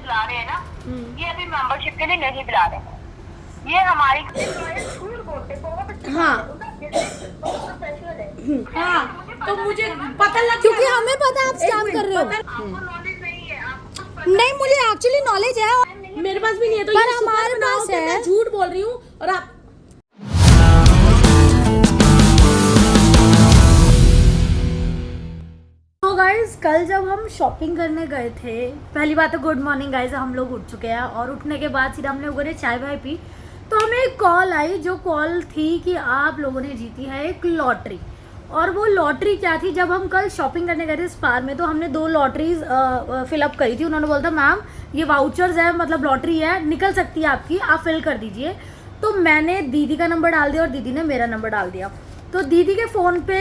बुला रहे हैं ना, ये अभी मेंबरशिप के लिए नहीं बुला रहे हैं। ये हमारी झूठ बोलते हाँ हाँ, तो मुझे पता लग, क्योंकि हमें पता है आप स्कैम कर रहे हो। आपको नॉलेज नहीं है, आपको नहीं, मुझे एक्चुअली नॉलेज है मेरे पास भी नहीं है, तो पर ये शुक्र हमारे मनाओ पास कि है। मैं झूठ बोल रही हूँ और आप। तो गाइज कल जब हम शॉपिंग करने गए थे, पहली बात तो गुड मॉर्निंग गाइज, हम लोग उठ चुके हैं और उठने के बाद सीधा हम लोगों ने चाय वाय पी। तो हमें एक कॉल आई, जो कॉल थी कि आप लोगों ने जीती है एक लॉटरी। और वो लॉटरी क्या थी, जब हम कल शॉपिंग करने गए थे स्पार में, तो हमने 2 लॉटरीज फिलअप करी थी। उन्होंने बोला था मैम ये वाउचर्स है, मतलब लॉटरी है, निकल सकती है आपकी, आप फिल कर दीजिए। तो मैंने दीदी का नंबर डाल दिया और दीदी ने मेरा नंबर डाल दिया। तो दीदी के फ़ोन पे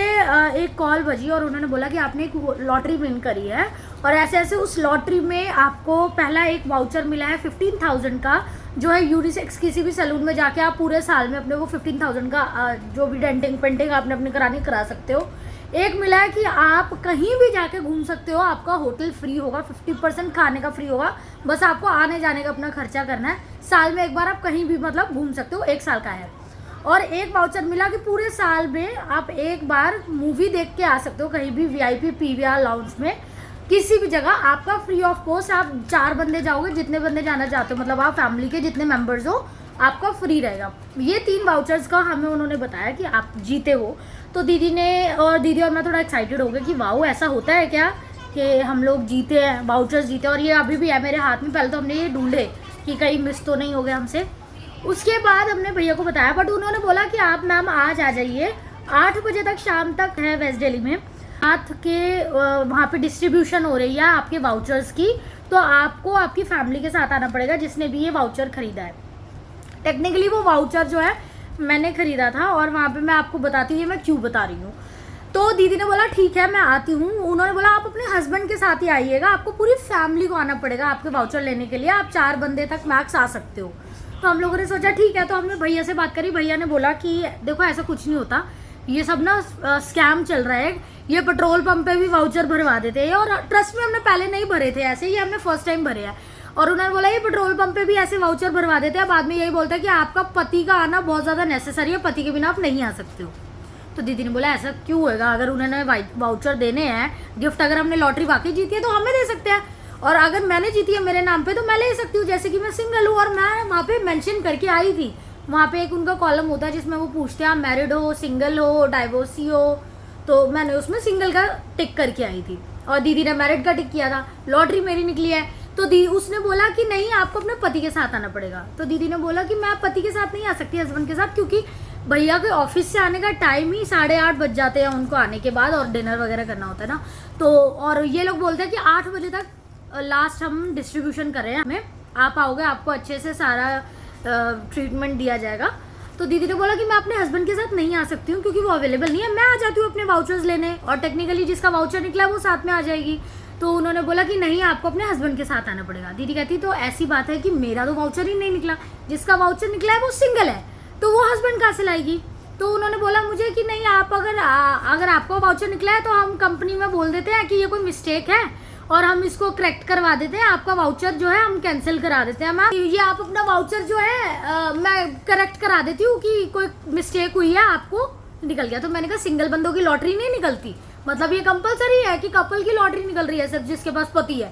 एक कॉल बजी और उन्होंने बोला कि आपने एक लॉटरी विन करी है और ऐसे ऐसे उस लॉटरी में आपको पहला एक वाउचर मिला है 15,000 का, जो है यूनिसेक्स किसी भी सैलून में जाके आप पूरे साल में अपने वो 15,000 का जो भी डेंटिंग पेंटिंग आपने अपने करानी करा सकते हो। एक मिला है कि आप कहीं भी जाके घूम सकते हो, आपका होटल फ्री होगा, 50% खाने का फ्री होगा, बस आपको आने जाने का अपना खर्चा करना है। साल में एक बार आप कहीं भी मतलब घूम सकते हो, 1 साल का है। और एक वाउचर मिला कि पूरे साल में आप एक बार मूवी देख के आ सकते हो कहीं भी, VIP PVR लाउंज में, किसी भी जगह आपका फ्री ऑफ कॉस्ट। आप 4 बंदे जाओगे, जितने बंदे जाना चाहते हो, मतलब आप फैमिली के जितने मेंबर्स हो, आपका फ्री रहेगा। ये 3 वाउचर्स का हमें उन्होंने बताया कि आप जीते हो। तो दीदी और मैं थोड़ा एक्साइटेड हो गए कि वाओ ऐसा होता है क्या कि हम लोग जीते हैं, वाउचर्स जीते। और ये अभी भी है मेरे हाथ में। पहले तो हमने ये ढूंढे कि कहीं मिस तो नहीं हो गया हमसे। उसके बाद हमने भैया को बताया, बट उन्होंने बोला कि आप मैम आज आ जाइए, 8 बजे तक शाम तक है वेस्ट दिल्ली में, हाथ के वहाँ पे डिस्ट्रीब्यूशन हो रही है आपके वाउचर्स की। तो आपको आपकी फैमिली के साथ आना पड़ेगा जिसने भी ये वाउचर खरीदा है। टेक्निकली वो वाउचर जो है मैंने खरीदा था और वहाँ पे मैं आपको बताती हूँ, ये मैं क्यों बता रही हूँ। तो दीदी ने बोला ठीक है मैं आती हूँ। उन्होंने बोला आप अपने हस्बैंड के साथ ही आइएगा, आपको पूरी फैमिली को आना पड़ेगा आपके वाउचर लेने के लिए, आप 4 बंदे तक मैक्स आ सकते हो। तो हम लोगों ने सोचा ठीक है। तो हमने भैया से बात करी, भैया ने बोला कि देखो ऐसा कुछ नहीं होता, ये सब ना स्कैम चल रहा है, ये पेट्रोल पंप पे भी वाउचर भरवा देते हैं। और ट्रस्ट में हमने पहले नहीं भरे थे ऐसे, ये हमने फर्स्ट टाइम भरे हैं। और उन्होंने बोला ये पेट्रोल पंप पे भी ऐसे वाउचर भरवा देते हैं, बाद में यही बोलता है कि आपका पति का आना बहुत ज़्यादा नेसेसरी है, पति के बिना आप नहीं आ सकते हो। तो दीदी ने बोला ऐसा क्यों होएगा, अगर उन्होंने वाउचर देने हैं गिफ्ट, अगर हमने लॉटरी वाकई जीती है तो हमें दे सकते हैं, और अगर मैंने जीती है मेरे नाम पे तो मैं ले सकती हूँ, जैसे कि मैं सिंगल हूँ। और मैं वहाँ पे मेंशन करके आई थी, वहाँ पे एक उनका कॉलम होता है जिसमें वो पूछते हैं आप मैरिड हो, सिंगल हो, डाइवोर्सी हो, तो मैंने उसमें सिंगल का टिक करके आई थी और दीदी ने मैरिड का टिक किया था। लॉटरी मेरी निकली है। तो उसने बोला कि नहीं आपको अपने पति के साथ आना पड़ेगा। तो दीदी ने बोला कि मैं पति के साथ नहीं आ सकती, हस्बैंड के साथ, क्योंकि भैया के ऑफिस से आने का टाइम ही 8:30 बज जाते हैं उनको आने के बाद, और डिनर वगैरह करना होता है ना। तो और ये लोग बोलते हैं कि 8 बजे तक लास्ट हम डिस्ट्रीब्यूशन कर रहे हैं, हमें आप आओगे, आपको अच्छे से सारा ट्रीटमेंट दिया जाएगा। तो दीदी ने बोला कि मैं अपने हस्बैंड के साथ नहीं आ सकती हूँ क्योंकि वो अवेलेबल नहीं है, मैं आ जाती हूँ अपने वाउचर्स लेने, और टेक्निकली जिसका वाउचर निकला है वो साथ में आ जाएगी। तो उन्होंने बोला कि नहीं आपको अपने हस्बैंड के साथ आना पड़ेगा। दीदी कहती तो ऐसी बात है कि मेरा तो वाउचर ही नहीं निकला, जिसका वाउचर निकला है वो सिंगल है, तो वो हस्बैंड कहाँ से लाएगी। तो उन्होंने बोला मुझे कि नहीं आप अगर आपका वाउचर निकला है तो हम कंपनी में बोल देते हैं कि ये कोई मिस्टेक है और हम इसको करेक्ट करवा देते हैं, आपका वाउचर जो है हम कैंसिल करा देते हैं। मैम ये आप अपना वाउचर जो है मैं करेक्ट करा देती हूँ कि कोई मिस्टेक हुई है, आपको निकल गया। तो मैंने कहा सिंगल बंदों की लॉटरी नहीं निकलती, मतलब ये कंपलसरी है कि कपल की लॉटरी निकल रही है सिर्फ जिसके पास पति है।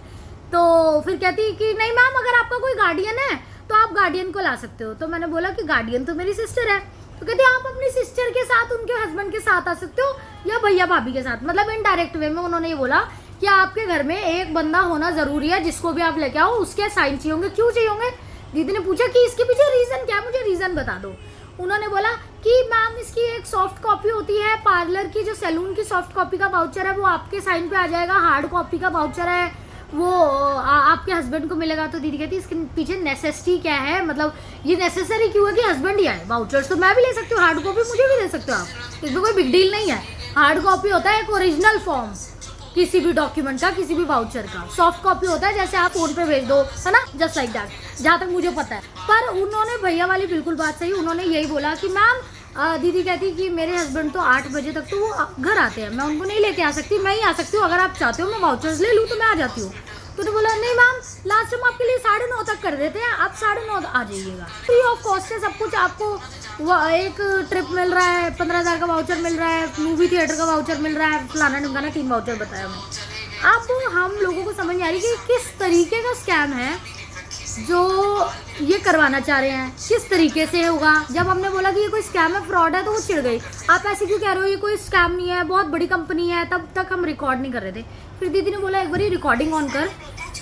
तो फिर कहती कि नहीं मैम अगर आपका कोई गार्डियन है तो आप गार्डियन को ला सकते हो। तो मैंने बोला कि गार्डियन तो मेरी सिस्टर है। तो कहते आप अपनी सिस्टर के साथ उनके हस्बैंड के साथ आ सकते हो या भैया भाभी के साथ, मतलब इनडायरेक्ट वे में उन्होंने ये बोला कि आपके घर में एक बंदा होना जरूरी है जिसको भी आप लेके आओ उसके साइन चाहिए होंगे। क्यों चाहिए होंगे? दीदी ने पूछा कि इसके पीछे रीजन क्या है, मुझे रीजन बता दो। उन्होंने बोला कि मैम इसकी एक सॉफ्ट कॉपी होती है, पार्लर की जो सैलून की सॉफ्ट कॉपी का वाउचर है वो आपके साइन पे आ जाएगा, हार्ड कॉपी का वाउचर है वो आपके हस्बैंड को मिलेगा। तो दीदी कहती इसके पीछे नेसेसिटी क्या है, मतलब ये नेसेसरी क्यों है कि हस्बैंड ही आए। वाउचर्स तो मैं भी ले सकती हूँ, हार्ड कॉपी मुझे भी दे सकते हो आप, इसमें कोई बिग डील नहीं है। हार्ड कॉपी होता है एक ओरिजिनल फॉर्म किसी भी डॉक्यूमेंट का, किसी भी वाउचर का। सॉफ्ट कॉपी होता है जैसे आप फोन पे भेज दो, है ना, जस्ट लाइक दैट, जहाँ तक मुझे पता है। पर उन्होंने भैया वाली बिल्कुल बात सही, उन्होंने यही बोला कि मैम दीदी कहती कि मेरे हस्बैंड तो 8 बजे तक तो वो घर आते हैं, मैं उनको नहीं लेके आ सकती, मैं ही आ सकती हूँ, अगर आप चाहते हो मैं वाउचर्स ले लूँ तो मैं आ जाती हूँ। तो उन्होंने बोला नहीं मैम लास्ट हम आपके लिए 9:30 तक कर देते हैं, आप 9:30 आ जाइएगा। फ्री ऑफ कॉस्ट है सब कुछ। आपको एक ट्रिप मिल रहा है, 15,000 का वाउचर मिल रहा है, मूवी थिएटर का वाउचर मिल रहा है, फलाना ढिमकाना 3 वाउचर बताया मैं। अब हम लोगों को समझ नहीं आ रही कि किस तरीके का स्कैम है जो ये करवाना चाह रहे हैं, किस तरीके से होगा। जब हमने बोला कि ये कोई स्कैम है, फ्रॉड है, तो वो चिढ़ गई। आप ऐसे क्यों कह रहे हो, ये कोई स्कैम नहीं है, बहुत बड़ी कंपनी है। तब तक हम रिकॉर्ड नहीं कर रहे थे। फिर दीदी ने बोला एक बार रिकॉर्डिंग ऑन कर,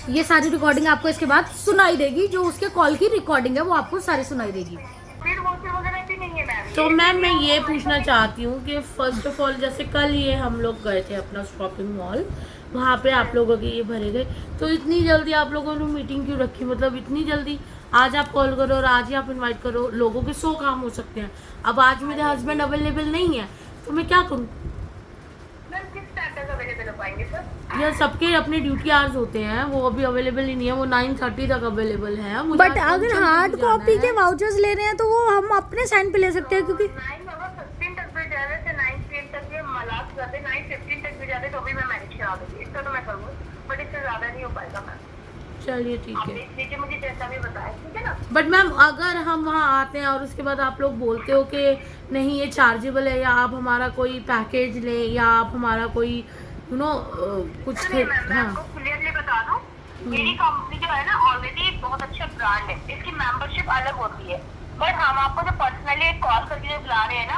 ये सारी रिकॉर्डिंग आपको इसके बाद सुनाई देगी, जो उसके कॉल की रिकॉर्डिंग है वो आपको सारी सुनाई देगी। फिर वो वगैरह भी नहीं है मैम। तो मैम मैं ये पूछना चाहती हूँ कि फर्स्ट ऑफ ऑल जैसे कल ये हम लोग गए थे अपना शॉपिंग मॉल, वहाँ पे आप लोगों के ये भरे गए, तो इतनी जल्दी आप लोगों ने मीटिंग क्यों रखी? मतलब इतनी जल्दी आज आप कॉल करो और आज ही आप इनवाइट करो, लोगों के 100 काम हो सकते हैं। अब आज मेरे हस्बैंड अवेलेबल नहीं है तो मैं क्या करूँ? मैम किस टाइम तक अवेलेबल हो पाएंगे सर? यार सबके अपने ड्यूटी आवर्स होते हैं, वो अभी अवेलेबल ही नहीं है, वो 9:30 तक अवेलेबल है। मुझे बट आज अगर फंक्शन हार्ड में जाना कॉपी है। के वाउचर्स ले रहे हैं तो वो हम अपने साइन पे ले सकते हैं, क्योंकि 9:15 तक भी जा रहे थे, 9:10 तक भी मलाक जाते, 9:15 तक भी जाते तो भी मैं मैनेज करा दूंगी। इसका तो मैं करूँगी, बट इससे ज्यादा नहीं हो पाएगा मैम। चलिए ठीक आप है। देख लीजिए, मुझे जैसा भी बताया, ठीक है ना? बट मैम अगर हम वहाँ आते हैं और उसके बाद आप लोग बोलते हो कि नहीं ये चार्जेबल है, या आप हमारा कोई पैकेज लें, या आप हमारा कोई कुछ सुनिए मैम, मैं हाँ आपको क्लियरली बता दूं, मेरी कंपनी जो है ना ऑलरेडी एक बहुत अच्छा ब्रांड है, इसकी मेंबरशिप अलग होती है। बट हम आपको जो पर्सनली कॉल करके जो बुला रहे हैं ना,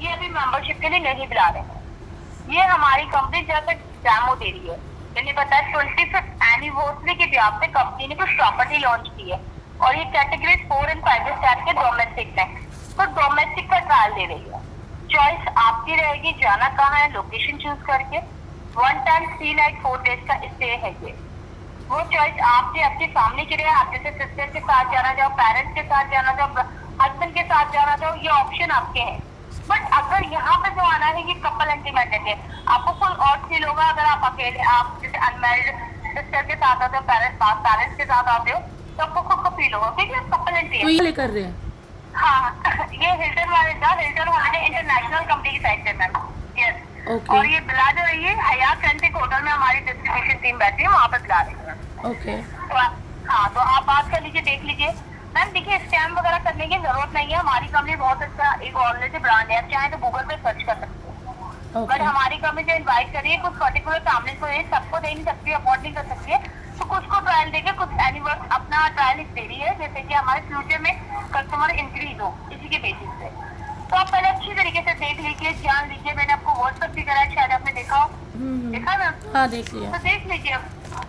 ये अभी मेंबरशिप के लिए नहीं बुला रहे हैं। ये हमारी कंपनी जैसे डेमो दे रही है। मैंने बताया 25th एनिवर्सरी के ब्याह पे कंपनी ने कुछ प्रॉपर्टी लॉन्च की है, और ये कैटेगरी 4 और 5 स्टार के डोमेस्टिक है, तो डोमेस्टिक का ट्रायल दे रही है। चॉइस आपकी रहेगी, जाना कहाँ है, लोकेशन चूज करके। 1 टाइम 3 नाइट 4 डेज का स्टे है ये। वो चॉइस आपके अपनी फैमिली के लिए, आप जैसे सिस्टर के साथ जाना चाहो, पेरेंट्स के साथ जाना चाहो, हस्बैंड के साथ जाना चाहो, ये ऑप्शन आपके हैं। बट अगर यहाँ पे जो आना है ये कपल इंटीमेटेड है, आपको कोई और फील होगा अगर आप अकेले, आप जैसे अनमैरिड सिस्टर के साथ आते हो, पेरेंट्स के साथ आते हो, तो आपको खुद को फील होगा, ठीक है? कपल तो इंटीमेटेड। ये कर रहे हैं। हाँ, ये हिल्टन हॉलिडे इंटरनेशनल कंपनी की साइड से मैम। यस। Okay. और ये बिला जो रही है हयात सेंट्रिक होटल में, हमारी डिस्ट्रीब्यूशन टीम बैठी है, वहाँ पे बिला रही है। ओके तो हाँ, तो आप बात कर लीजिए, देख लीजिए मैम। देखिए स्कैम वगैरह करने की जरूरत नहीं है, हमारी कंपनी बहुत अच्छा एक ऑलरेडी ब्रांड है, आप चाहे तो गूगल पे सर्च कर सकते हैं। बट हमारी कंपनी जो इन्वाइट करिए, कुछ पर्टिकुलर फैमिली को सबको दे नहीं सकती, अफोर्ड नहीं कर सकती है, तो कुछ को ट्रायल देके कुछ एनिवर्स अपना ट्रायल दे रही है, जैसे कि हमारे फ्यूचर में कस्टमर इंक्रीज हो इसी के बेसिस पे। तो आप पहले अच्छी तरीके से देख लीजिए, जान लीजिए। मैंने आपको व्हाट्सएप भी करा है, शायद आपने देखा हो। देखा ना? हाँ देख लिया। तो देख लीजिए,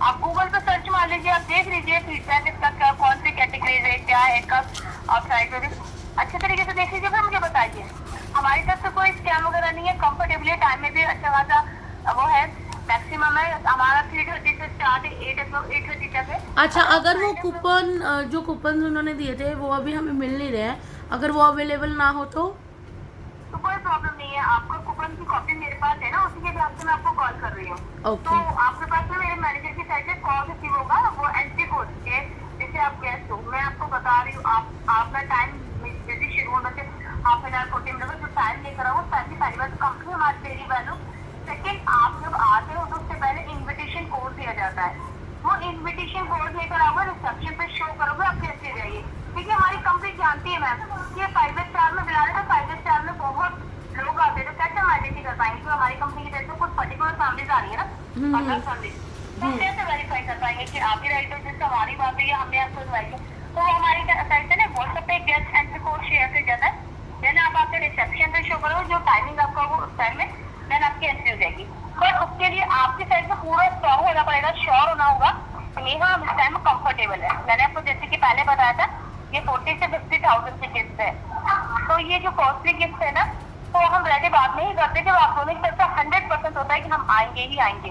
आप गूगल पे सर्च मार लीजिए, आप देख लीजिए फीडबैक इसका क्या, कौन सी कैटेगरी है, क्या है, कब आप ट्राई करिए, अच्छे तरीके से देख लीजिए, फिर मुझे बताइए। हमारी तरफ से कोई स्कैम वगैरह नहीं है, कंफर्टेबली टाइम में भी अच्छा खासा वो है, मैक्सिमम है हमारा 3:30 से स्टार्ट है, 8:30 तक है। अच्छा, अगर वो कूपन जो कूपन उन्होंने दिए थे वो अभी हमें मिल नहीं रहे हैं, अगर वो अवेलेबल ना हो तो कोई प्रॉब्लम नहीं है। आपका कूपन की कॉपी मेरे पास है ना, उसी के हिसाब से मैं आपको कॉल कर रही हूँ। Okay. तो आपके पास में मेरे मैनेजर की साइड से कॉल रिसीव होगा, वो एंट्री कोड के जैसे आप गेस्ट हो, मैं आपको बता रही हूँ, आपका टाइम बिजी शेड्यूल में से हाफ एन आवर 40 मिनट जो टाइम लेकर आओ, टाइम की पहली बात कंपनी हमारी वेरी वैल्यू। सेकेंड, आप जब आते हो तो उससे पहले इन्विटेशन कोड दिया जाता है, वो इन्विटेशन कोड लेकर आओगे, रिसेप्शन पे शो करोगे, आप कैसे जाइए। ठीक है, हमारी कंपनी जानती है मैम कि 5 स्टार में बुला रहे, तो 5 स्टार में बहुत लोग आते हैं, तो कैसे हम आइडेंटिफाई कर पाएंगे कि हमारी कंपनी की तरफ से कुछ पर्टिकुलर फैमिलीज आ रही है ना, अलग फैमिली, तो कैसे वेरीफाई कर पाएंगे कि आप ही राइट हो, जिससे हमारी बात है, हमने आपको इन्वाइट किया। तो वो हमारी साइड से ना व्हाट्सएप पे गेस्ट एंट्री कोड शेयर कर जाता है, देन आप आपके रिसेप्शन पे शो करो, जो टाइमिंग आपका वो उस टाइम में देन आपकी एंट्री हो जाएगी। बट उसके लिए आपकी साइड से पूरा स्ट्रॉन्ग होना पड़ेगा, श्योर होना होगा नेहा हम इस टाइम में कंफर्टेबल है। मैंने आपको जैसे कि पहले बताया था, ये 40 से 50,000 की गिफ्ट है, तो ये जो कॉस्टली गिफ्ट है ना, तो हम रेडी बाद में ही करते, जब आप दोनों की तरफ से 100% होता है कि हम आएंगे ही आएंगे,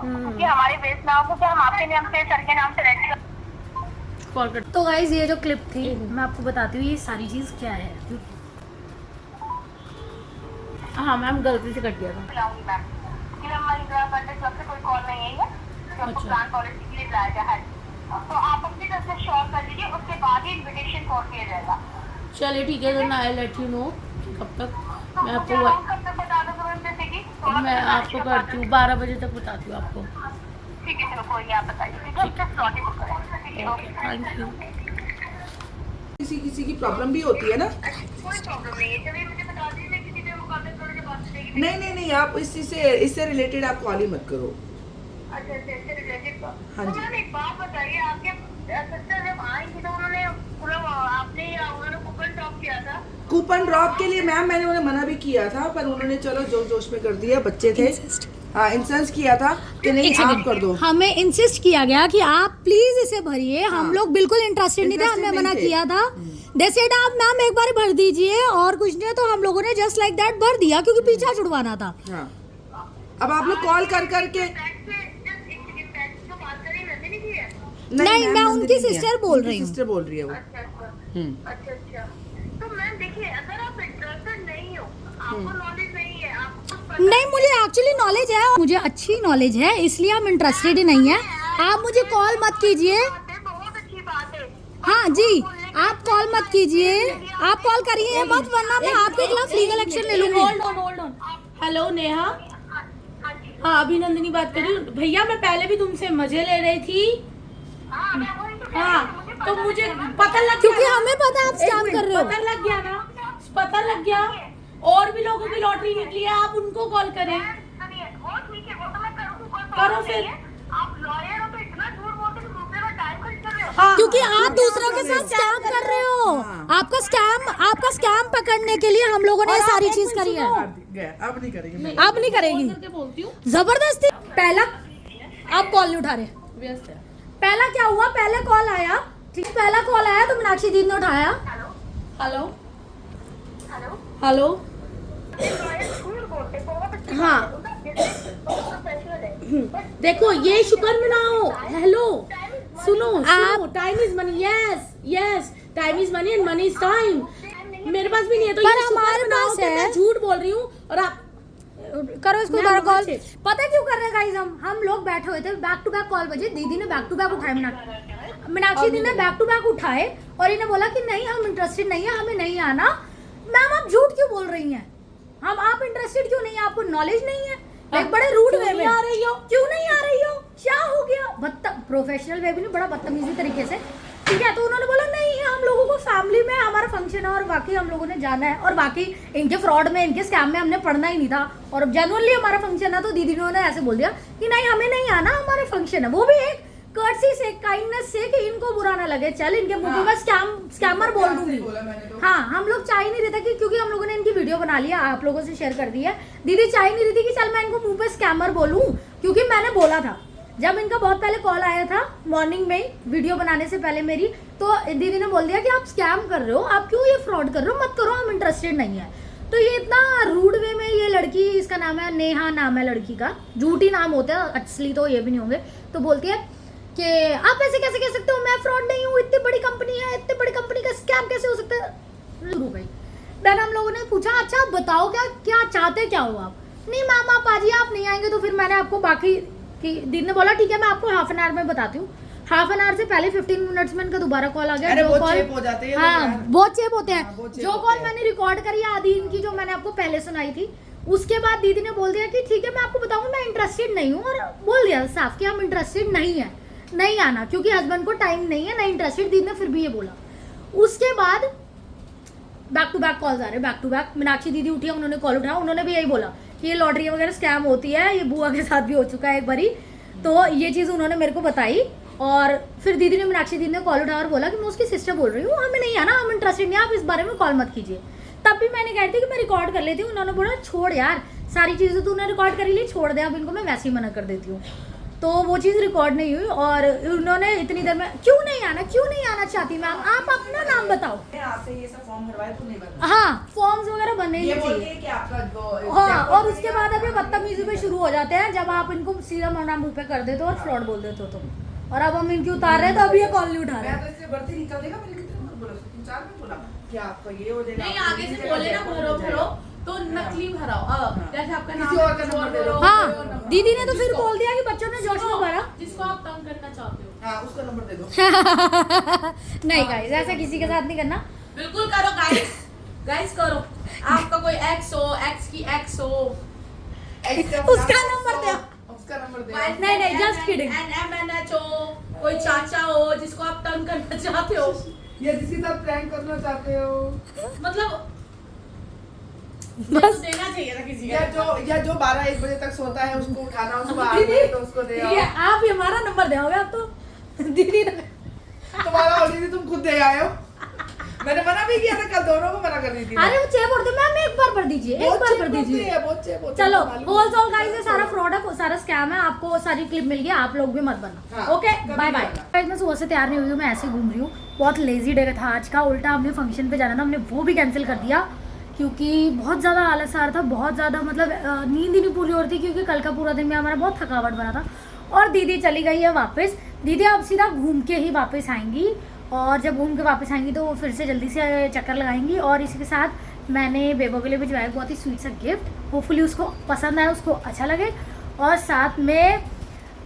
क्योंकि हमारे बेस ना हो कि हम आपके नाम से, सर के नाम से रेडी कॉल कर। तो गाइज ये जो क्लिप थी मैं आपको बताती हूँ ये सारी चीज़ क्या है। हाँ मैम गलती से कट गया था। बुलाऊंगी मैम, क्योंकि हम महिंद्रा कंटेक्ट तरफ से कोई कॉल नहीं आई है, तो आपको अच्छा। प्लान पॉलिसी के लिए बुलाया गया है, तो आप अपनी तरफ से श्योर कर लीजिए, उसके बाद ही इन्विटेशन कोड दिया जाएगा। चलिए ठीक है, then I let you know कब तक तो मैं मुझे आपको अराउंड कब तक बता दो तुरंत, जैसे कि थोड़ा मैं सा आपको करती हूँ 12 बजे तक बताती हूँ आपको। ठीक है, चलो कोई नहीं, आप बताइए, ठीक है, जस्ट स्लॉट ही बुक करें, ठीक है, ओके। Thank you. किसी किसी की प्रॉब्लम भी होती है ना। कोई प्रॉब्लम नहीं है, चलिए मुझे बता दीजिए किसी के मुकाबले थोड़ी सी बात करेगी। नहीं, आप इससे रिलेटेड आप कॉल ही मत करो। अच्छा, इससे रिलेटेड तो हाँ जी। मैम एक बात बताइए, आपके सिस्टर जब आई थी तो उन्होंने मतलब आपने उन्होंने कूपन ड्रॉप किया था? कूपन ड्रॉप के लिए मैम मैंने उन्हें मना भी किया था, पर उन्होंने चलो जोश जोश में कर दिया, बच्चे थे। हाँ, इंसिस्ट किया था कि नहीं आप कर दो। हमें इंसिस्ट किया गया कि आप प्लीज इसे भरिए। हम लोग बिल्कुल इंटरेस्टेड नहीं थे, हमने मना किया था। दे सेड आप मैम एक बार भर दीजिए और कुछ नहीं, तो हम लोगों ने जस्ट लाइक दैट भर दिया क्योंकि पीछा छुड़वाना था। हाँ, अब आप लोग कॉल कर करके नहीं, मैं मैम, उनकी नंदिनी सिस्टर है। बोल उनकी रही हूँ। सिस्टर बोल रही है वो। अच्छा। तो मैम देखिए, अगर आप इंटरेस्टेड नहीं हो, आपको नॉलेज नहीं है, आपको पता नहीं, मुझे एक्चुअली नॉलेज है, मुझे अच्छी नॉलेज है, इसलिए हम इंटरेस्टेड ही नहीं है। आप मुझे कॉल मत कीजिए। बहुत अच्छी बात है। हाँ जी, आप कॉल मत कीजिए, आप कॉल करिए मत, वरना मैं आपके खिलाफ लीगल एक्शन ले लूंगी। Hold on. हेलो नेहा। हाँ, अभिनंदिनी बात कर रही हूँ। भैया मैं पहले भी तुमसे मजे ले रही थी। हाँ, तो मुझे पता लग गया, क्योंकि हमें पता है आप स्कैम कर रहे हो। पता लग गया ना, पता लग गया। और भी लोगों की लॉटरी निकली है, आप उनको कॉल करें। वो ठीक है, वो तो मैं करूँ, करो फिर। आप लॉयर हो तो इतना झूठ बोलते हो, दूसरे का टाइम खर्च कर रहे हो। हाँ, क्योंकि आप दूसरों के साथ स्कैम कर रहे हो। आपका स्कैम पकड़ने के लिए हम लोगों ने ये सारी चीज करी है। अब नहीं करेंगे। अब नहीं करेगी, फोन करके बोलती हूँ। जबरदस्ती। पहला आप कॉल नहीं उठा रहे। व्यस्त है। पहला क्या हुआ, पहले कॉल आया, ठीक, पहला कॉल आया तो मीनाक्षी दीदी ने उठाया। Hello hello, hello. लॉयर झूठ बोलते, बहुत अच्छी हाँ। बात है, बहुत प्रोफेशनल है। देखो ये शुक्र मनाओ। हेलो, सुनो, time is money. Yes, time is money and money is time. मेरे पास भी नहीं है, तो पर ये शुक्र हमारे मनाओ पास कि है। मैं झूठ बोल रही हूँ और आप करो इसको मैं दोबारा वहाँ कॉल। से- पता है क्यों कर रहे हैं गाइस, हम लोग बैठे हुए थे, बैक टू बैक कॉल बजे, दीदी ने बैक टू बैक उठाए, मीनाक्षी दी ने बैक टू बैक उठाए और इन्हें बोला कि नहीं हम इंटरेस्टेड नहीं है, हमें नहीं आना। मैम आप झूठ क्यों बोल रही हैं? आप इंटरेस्टेड क्यों नहीं है? आपको नॉलेज नहीं है? एक बड़े रूड वे में आ रही हो। क्यों नहीं आ रही हो? क्या हो गया? प्रोफेशनल वे भी नहीं, बड़ा बदतमीजी तरीके से, ठीक है। तो उन्होंने बोला नहीं, हम लोगों को फैमिली में हमारा फंक्शन है और बाकी हम लोगों ने जाना है, और बाकी इनके फ्रॉड में, इनके स्कैम में हमने पढ़ना ही नहीं था, और अब जेन्युइनली हमारा फंक्शन है। तो दीदी ने ऐसे बोल दिया कि नहीं हमें नहीं आना, हमारा फंक्शन है। वो भी एक कर्सी से, काइंडनेस से, कि इनको बुरा ना लगे, चल इनके मुंह पे मैं स्कैमर बोल दूंगी। हाँ, हम लोग चाह ही नहीं रहे थे कि, क्योंकि हम लोगों ने इनकी वीडियो बना लिया, आप लोगों से शेयर कर दी है। दीदी चाह ही नहीं रही थी कि चल मैं इनको मुंह पे स्कैमर बोलूं, क्योंकि मैंने बोला था जब इनका बहुत पहले कॉल आया था मॉर्निंग में वीडियो बनाने से पहले मेरी, तो दीदी ने बोल दिया कि आप स्कैम कर रहे हो, आप क्यों ये फ्रॉड कर रहे हो, मत करो, हम इंटरेस्टेड नहीं है। तो ये इतना रूड वे में, ये लड़की, इसका नाम है नेहा, नाम है लड़की का, झूठी नाम होता है, असली तो ये भी नहीं होंगे। तो बोलती है कि आप ऐसे कैसे कह सकते हो, मैं फ्रॉड नहीं हूँ, इतनी बड़ी कंपनी है, इतनी बड़ी कंपनी का स्कैम कैसे हो सकता है। शुरू गई। देन हम लोगों ने पूछा अच्छा आप बताओ क्या चाहते क्या हो आप? नहीं मैम आप आ जाइए, आप नहीं आएंगे तो फिर मैंने आपको बाकी की, दीदी ने बोला ठीक है मैं आपको हाफ एन आवर में बताती हूँ। हाफ एन आवर से पहले 15 मिनट्स में इनका दोबारा कॉल आ गया। अरे जो बहुत कॉल चेप हो जाते हैं हाँ यार। बहुत चेप होते हाँ, हैं। बहुत चेप जो होते कॉल हैं। मैंने रिकॉर्ड करी है आधी इनकी, जो मैंने आपको पहले सुनाई थी, उसके बाद दीदी ने बोल दिया कि ठीक है मैं आपको बताऊंगा, मैं इंटरेस्टेड नहीं हूँ, और बोल दिया साफ कि हम इंटरेस्टेड नहीं है, नहीं आना, क्योंकि हस्बैंड को टाइम नहीं है, नहीं इंटरेस्टेड। दीदी ने फिर भी ये बोला। उसके बाद बैक टू बैक कॉल्स आ रहे, बैक टू बैक। मीनाक्षी दीदी उठी, उन्होंने कॉल उठाया, उन्होंने भी यही बोला कि ये लॉटरी वगैरह स्कैम होती है, ये बुआ के साथ भी हो चुका है एक बारी। तो ये चीज़ उन्होंने मेरे को बताई, और फिर दीदी ने, मीनाक्षी दीदी ने कॉल उठाया और बोला कि मैं उसकी सिस्टर बोल रही हूँ, हमें नहीं आना, हम इंटरेस्टेड नहीं, आप इस बारे में कॉल मत कीजिए। तब भी मैंने कही थी कि मैं रिकॉर्ड कर लेती हूँ। उन्होंने बोला छोड़ यार, सारी चीज़ें तूने रिकॉर्ड कर ली, छोड़ दे, अब इनको मैं वैसे ही मना कर देती हूँ। तो वो चीज़ रिकॉर्ड नहीं हुई, और उन्होंने इतनी देर में क्यों नहीं आना चाहती मैम, आप अपना नाम बताओ। आपसे ये सब फॉर्म भरवाए तो नहीं भरना। हाँ, फॉर्म्स वगैरह बनने ही ये नहीं बोलते चाहिए। हैं कि आपका जो हाँ, और उसके बाद अब ये बदतमीजी पे शुरू हो जाते हैं, जब आप इनको सीधा मना मुंह पे कर देते हो और फ्रॉड बोल देते हो तुम। और अब हम इनकी उतार रहे हैं, तो अभी ये कॉल नहीं उठा रहे। मैं तो इससे बढ़ती निकल देगा। मैंने कितने बार बोला, 3-4 बार बोला कि आपका ये हो जाएगा। नहीं, आपका आगे ये से बोले ना हो जाएगा। भरो तो नकली भराओ। जैसे आपका नाम किसी और का नंबर दे दो। हाँ, दीदी ने तो फिर बोल दिया कि बच्चों ने जोश में भरा। जिसको आप तंग करना चाहते हो। हाँ, उसका नंबर दे दो। नहीं गाइस, ऐसा किसी के साथ नहीं करना। बिल्कुल करो गाइस करो। आपका कोई एक्स हो, एक्स की एक्स हो, उसका नंबर दो। उसका नंबर दे। नहीं नहीं जस्ट किडिंग। MNH हो, कोई चाचा हो जिसको आप तंग करना चाहते हो, या जिसके साथ प्रैंक करना चाहते हो, मतलब ये तो देना चाहिए था किसी या को। जो 12-1 बजे तक सोता है उसको उठाना, उसको 8 बजे तो उसको दे आओ। ये आप ही हमारा नंबर दोगे आप तो दीदी तुम्हारा ऑलरेडी तुम खुद दे आए हो। मैंने मना भी किया था, कल दोनों को मना कर दी थी। अरे वो चेप उड़ते मैम एक बार भर दीजिए, एक बार भर दीजिए। चलो बोल सोल गाइस ये सारा फ्रॉड है, सारा स्कैम है, आपको सारी क्लिप मिल गई, आप लोग भी मत बनना। हाँ, ओके कभी बाय नहीं बाय। बनना। गाइस मैं सुबह से तैयार नहीं हुई हूँ, मैं ऐसे ही घूम रही हूँ। बहुत लेजी डे था आज का, उल्टा हमने फंक्शन पे जाना था, हमने वो भी कैंसिल कर दिया क्योंकि बहुत ज़्यादा आलस आ रहा था, बहुत ज़्यादा मतलब नींद ही नहीं पूरी हो रही थी क्योंकि कल का पूरा दिन में हमारा बहुत थकावट बना था। और दीदी चली गई है वापस, दीदी अब सीधा घूम के ही वापस आएंगी, और जब घूम के वापस आएंगी तो वो फिर से जल्दी से चक्कर लगाएंगी। और इसी के साथ मैंने बेबो के लिए भिजवाया बहुत ही स्वीट सा गिफ्ट, होपफुली उसको पसंद आए, उसको अच्छा लगे। और साथ में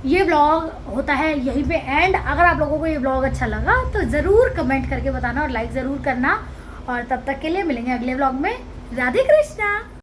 ये व्लॉग होता है यहीं पे एंड। अगर आप लोगों को ये व्लॉग अच्छा लगा तो ज़रूर कमेंट करके बताना और लाइक ज़रूर करना। और तब तक के लिए मिलेंगे अगले व्लॉग में। राधे कृष्णा।